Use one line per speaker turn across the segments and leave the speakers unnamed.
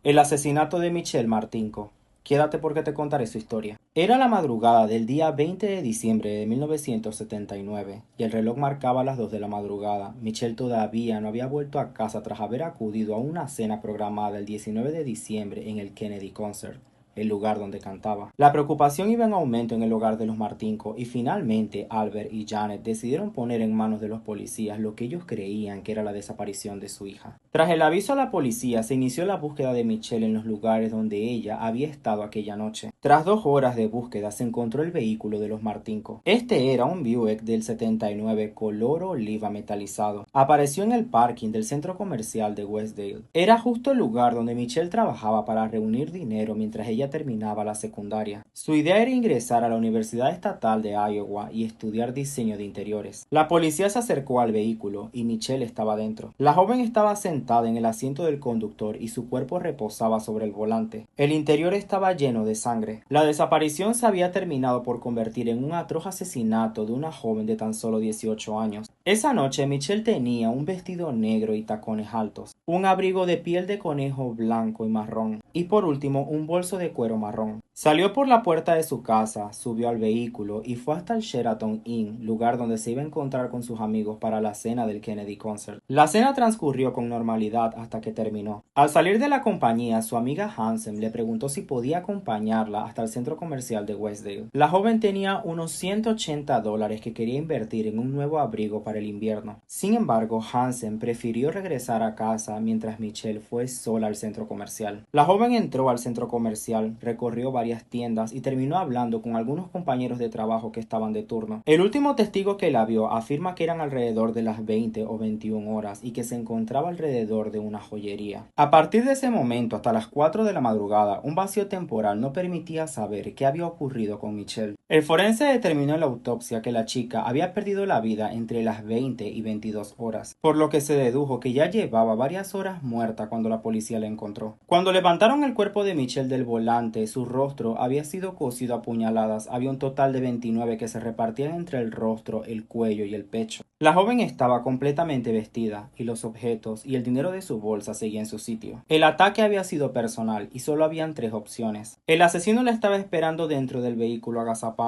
El asesinato de Michelle Martinko. Quédate porque te contaré su historia. Era la madrugada del día 20 de diciembre de 1979 y el reloj marcaba las 2 de la madrugada. Michelle todavía no había vuelto a casa tras haber acudido a una cena programada el 19 de diciembre en el Kennedy Concert, el lugar donde cantaba. La preocupación iba en aumento en el hogar de los Martinko y finalmente Albert y Janet decidieron poner en manos de los policías lo que ellos creían que era la desaparición de su hija. Tras el aviso a la policía se inició la búsqueda de Michelle en los lugares donde ella había estado aquella noche. Tras 2 horas de búsqueda se encontró el vehículo de los Martinko. Este era un Buick del 79 color oliva metalizado. Apareció en el parking del centro comercial de Westdale. Era justo el lugar donde Michelle trabajaba para reunir dinero mientras ella terminaba la secundaria. Su idea era ingresar a la Universidad Estatal de Iowa y estudiar diseño de interiores. La policía se acercó al vehículo y Michelle estaba dentro. La joven estaba sentada en el asiento del conductor y su cuerpo reposaba sobre el volante. El interior estaba lleno de sangre. La desaparición se había terminado por convertir en un atroz asesinato de una joven de tan solo 18 años. Esa noche Michelle tenía un vestido negro y tacones altos, un abrigo de piel de conejo blanco y marrón, y por último un bolso de cuero marrón. Salió por la puerta de su casa, subió al vehículo y fue hasta el Sheraton Inn, lugar donde se iba a encontrar con sus amigos para la cena del Kennedy Concert. La cena transcurrió con normalidad hasta que terminó. Al salir de la compañía, su amiga Hansen le preguntó si podía acompañarla hasta el centro comercial de Westdale. La joven tenía unos $180 que quería invertir en un nuevo abrigo para el invierno. Sin embargo, Hansen prefirió regresar a casa mientras Michelle fue sola al centro comercial. La joven entró al centro comercial, recorrió varias tiendas y terminó hablando con algunos compañeros de trabajo que estaban de turno. El último testigo que la vio afirma que eran alrededor de las 20 o 21 horas y que se encontraba alrededor de una joyería. A partir de ese momento hasta las 4 de la madrugada, un vacío temporal no permitía saber qué había ocurrido con Michelle. El forense determinó en la autopsia que la chica había perdido la vida entre las 20 y 22 horas, por lo que se dedujo que ya llevaba varias horas muerta cuando la policía la encontró. Cuando levantaron el cuerpo de Michelle del volante, su rostro había sido cosido a puñaladas. Había un total de 29 que se repartían entre el rostro, el cuello y el pecho. La joven estaba completamente vestida y los objetos y el dinero de su bolsa seguían en su sitio. El ataque había sido personal y solo habían 3 opciones. El asesino la estaba esperando dentro del vehículo agazapado,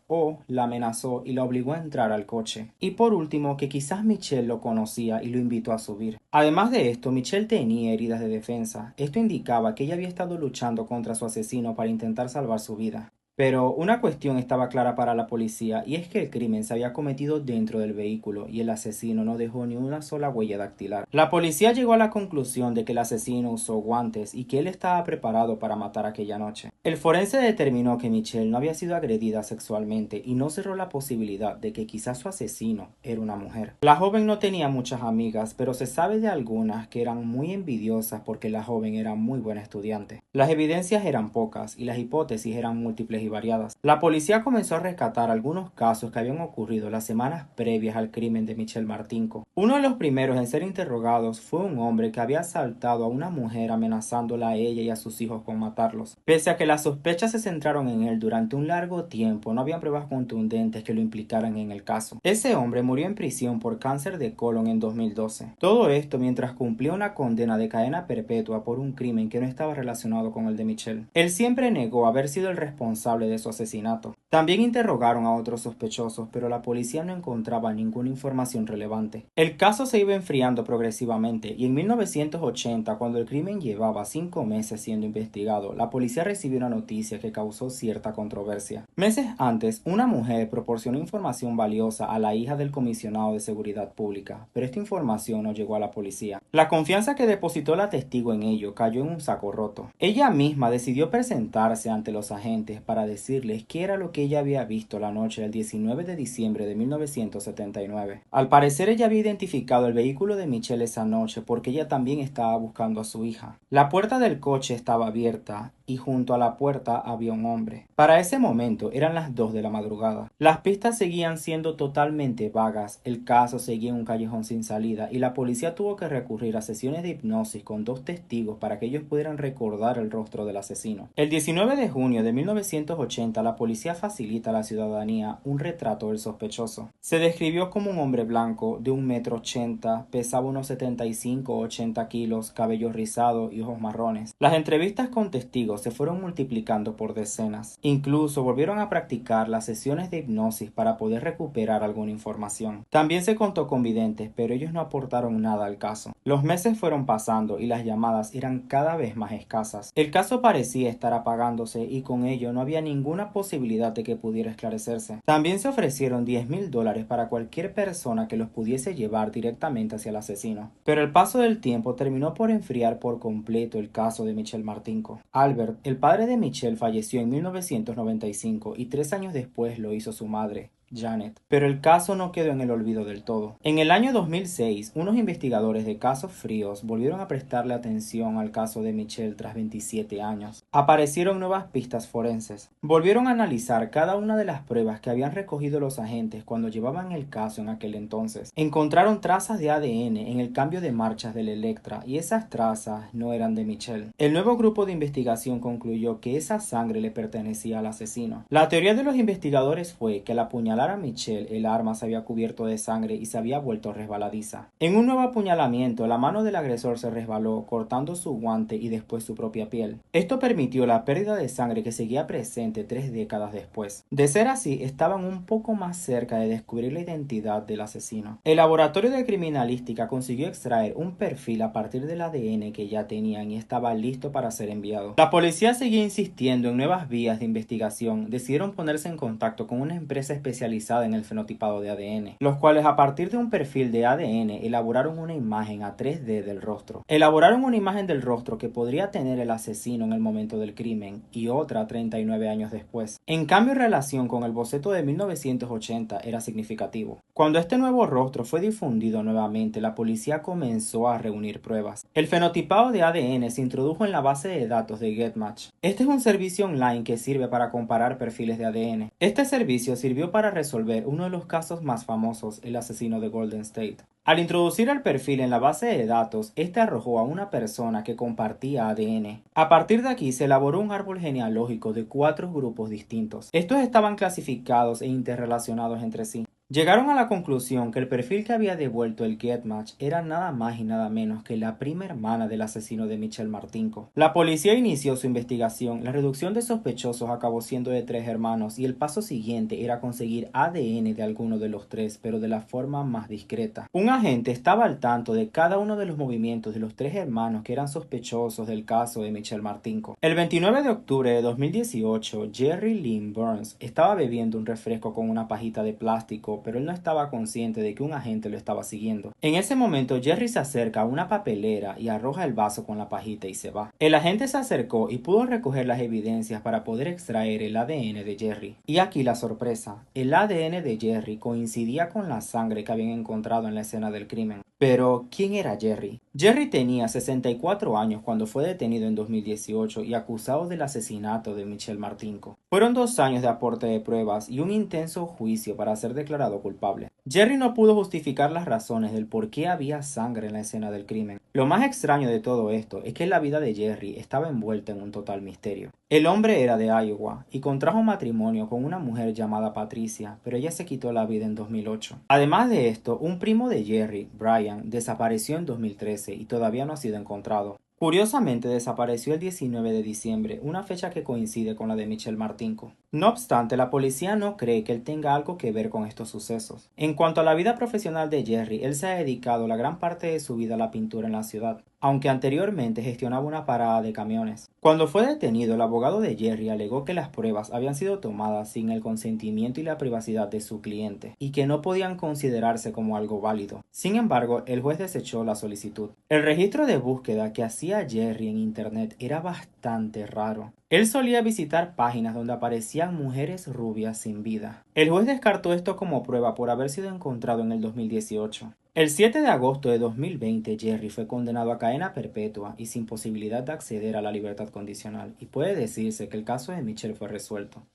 o la amenazó y la obligó a entrar al coche. Y por último, que quizás Michelle lo conocía y lo invitó a subir. Además de esto, Michelle tenía heridas de defensa. Esto indicaba que ella había estado luchando contra su asesino para intentar salvar su vida. Pero una cuestión estaba clara para la policía y es que el crimen se había cometido dentro del vehículo y el asesino no dejó ni una sola huella dactilar. La policía llegó a la conclusión de que el asesino usó guantes y que él estaba preparado para matar aquella noche. El forense determinó que Michelle no había sido agredida sexualmente y no cerró la posibilidad de que quizás su asesino era una mujer. La joven no tenía muchas amigas, pero se sabe de algunas que eran muy envidiosas porque la joven era muy buena estudiante. Las evidencias eran pocas y las hipótesis eran múltiples y variadas. La policía comenzó a rescatar algunos casos que habían ocurrido las semanas previas al crimen de Michelle Martinko. Uno de los primeros en ser interrogados fue un hombre que había asaltado a una mujer amenazándola a ella y a sus hijos con matarlos. Pese a que las sospechas se centraron en él durante un largo tiempo, no habían pruebas contundentes que lo implicaran en el caso. Ese hombre murió en prisión por cáncer de colon en 2012. Todo esto mientras cumplía una condena de cadena perpetua por un crimen que no estaba relacionado con el de Michelle. Él siempre negó haber sido el responsable de su asesinato. También interrogaron a otros sospechosos, pero la policía no encontraba ninguna información relevante. El caso se iba enfriando progresivamente y en 1980, cuando el crimen llevaba 5 meses siendo investigado, la policía recibió una noticia que causó cierta controversia. Meses antes, una mujer proporcionó información valiosa a la hija del comisionado de seguridad pública, pero esta información no llegó a la policía. La confianza que depositó la testigo en ello cayó en un saco roto. Ella misma decidió presentarse ante los agentes para decirles qué era lo que ella había visto la noche del 19 de diciembre de 1979. Al parecer ella había identificado el vehículo de Michelle esa noche porque ella también estaba buscando a su hija. La puerta del coche estaba abierta y junto a la puerta había un hombre. Para ese momento eran las 2 de la madrugada. Las pistas seguían siendo totalmente vagas, el caso seguía en un callejón sin salida y la policía tuvo que recurrir a sesiones de hipnosis con 2 testigos para que ellos pudieran recordar el rostro del asesino. El 19 de junio de 1980 la policía facilita a la ciudadanía un retrato del sospechoso. Se describió como un hombre blanco de 1,80 m, pesaba unos 75 o 80 kilos, cabello rizado y ojos marrones. Las entrevistas con testigos se fueron multiplicando por decenas. Incluso volvieron a practicar las sesiones de hipnosis para poder recuperar alguna información. También se contó con videntes, pero ellos no aportaron nada al caso. Los meses fueron pasando y las llamadas eran cada vez más escasas. El caso parecía estar apagándose y con ello no había ninguna posibilidad de que pudiera esclarecerse. También se ofrecieron $10,000 para cualquier persona que los pudiese llevar directamente hacia el asesino. Pero el paso del tiempo terminó por enfriar por completo el caso de Michelle Martinko. Albert, el padre de Michelle, falleció en 1995 y 3 años después lo hizo su madre, Janet, pero el caso no quedó en el olvido del todo. En el año 2006, unos investigadores de casos fríos volvieron a prestarle atención al caso de Michelle tras 27 años. Aparecieron nuevas pistas forenses. Volvieron a analizar cada una de las pruebas que habían recogido los agentes cuando llevaban el caso en aquel entonces. Encontraron trazas de ADN en el cambio de marchas del Electra y esas trazas no eran de Michelle. El nuevo grupo de investigación concluyó que esa sangre le pertenecía al asesino. La teoría de los investigadores fue que la apuñalar a Michelle, el arma se había cubierto de sangre y se había vuelto resbaladiza. En un nuevo apuñalamiento, la mano del agresor se resbaló, cortando su guante y después su propia piel. Esto permitió la pérdida de sangre que seguía presente 3 décadas después. De ser así, estaban un poco más cerca de descubrir la identidad del asesino. El laboratorio de criminalística consiguió extraer un perfil a partir del ADN que ya tenían y estaba listo para ser enviado. La policía seguía insistiendo en nuevas vías de investigación. Decidieron ponerse en contacto con una empresa especializada en el fenotipado de ADN, los cuales a partir de un perfil de ADN elaboraron una imagen a 3D del rostro. Elaboraron una imagen del rostro que podría tener el asesino en el momento del crimen y otra 39 años después. En cambio, en relación con el boceto de 1980 era significativo. Cuando este nuevo rostro fue difundido nuevamente, la policía comenzó a reunir pruebas. El fenotipado de ADN se introdujo en la base de datos de GetMatch. Este es un servicio online que sirve para comparar perfiles de ADN. Este servicio sirvió para resolver uno de los casos más famosos, el asesino de Golden State. Al introducir el perfil en la base de datos, este arrojó a una persona que compartía ADN. A partir de aquí se elaboró un árbol genealógico de 4 grupos distintos. Estos estaban clasificados e interrelacionados entre sí. Llegaron a la conclusión que el perfil que había devuelto el GetMatch era nada más y nada menos que la prima hermana del asesino de Michelle Martinko. La policía inició su investigación. La reducción de sospechosos acabó siendo de 3 hermanos y el paso siguiente era conseguir ADN de alguno de los 3, pero de la forma más discreta. Un agente estaba al tanto de cada uno de los movimientos de los 3 hermanos que eran sospechosos del caso de Michelle Martinko. El 29 de octubre de 2018, Jerry Lynn Burns estaba bebiendo un refresco con una pajita de plástico, pero él no estaba consciente de que un agente lo estaba siguiendo. En ese momento, Jerry se acerca a una papelera y arroja el vaso con la pajita y se va. El agente se acercó y pudo recoger las evidencias para poder extraer el ADN de Jerry. Y aquí la sorpresa, el ADN de Jerry coincidía con la sangre que habían encontrado en la escena del crimen. Pero, ¿quién era Jerry? Jerry tenía 64 años cuando fue detenido en 2018 y acusado del asesinato de Michelle Martinko. Fueron 2 años de aporte de pruebas y un intenso juicio para ser declarado culpable. Jerry no pudo justificar las razones del por qué había sangre en la escena del crimen. Lo más extraño de todo esto es que la vida de Jerry estaba envuelta en un total misterio. El hombre era de Iowa y contrajo matrimonio con una mujer llamada Patricia, pero ella se quitó la vida en 2008. Además de esto, un primo de Jerry, Brian, desapareció en 2013 y todavía no ha sido encontrado. Curiosamente desapareció el 19 de diciembre, una fecha que coincide con la de Michelle Martinko. No obstante, la policía no cree que él tenga algo que ver con estos sucesos. En cuanto a la vida profesional de Jerry, él se ha dedicado la gran parte de su vida a la pintura en la ciudad, aunque anteriormente gestionaba una parada de camiones. Cuando fue detenido, el abogado de Jerry alegó que las pruebas habían sido tomadas sin el consentimiento y la privacidad de su cliente, y que no podían considerarse como algo válido. Sin embargo, el juez desechó la solicitud. El registro de búsqueda que hacía Jerry en internet era bastante raro. Él solía visitar páginas donde aparecían mujeres rubias sin vida. El juez descartó esto como prueba por haber sido encontrado en el 2018. El 7 de agosto de 2020, Jerry fue condenado a cadena perpetua y sin posibilidad de acceder a la libertad condicional, y puede decirse que el caso de Michelle fue resuelto.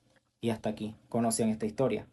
Y hasta aquí, ¿conocían esta historia?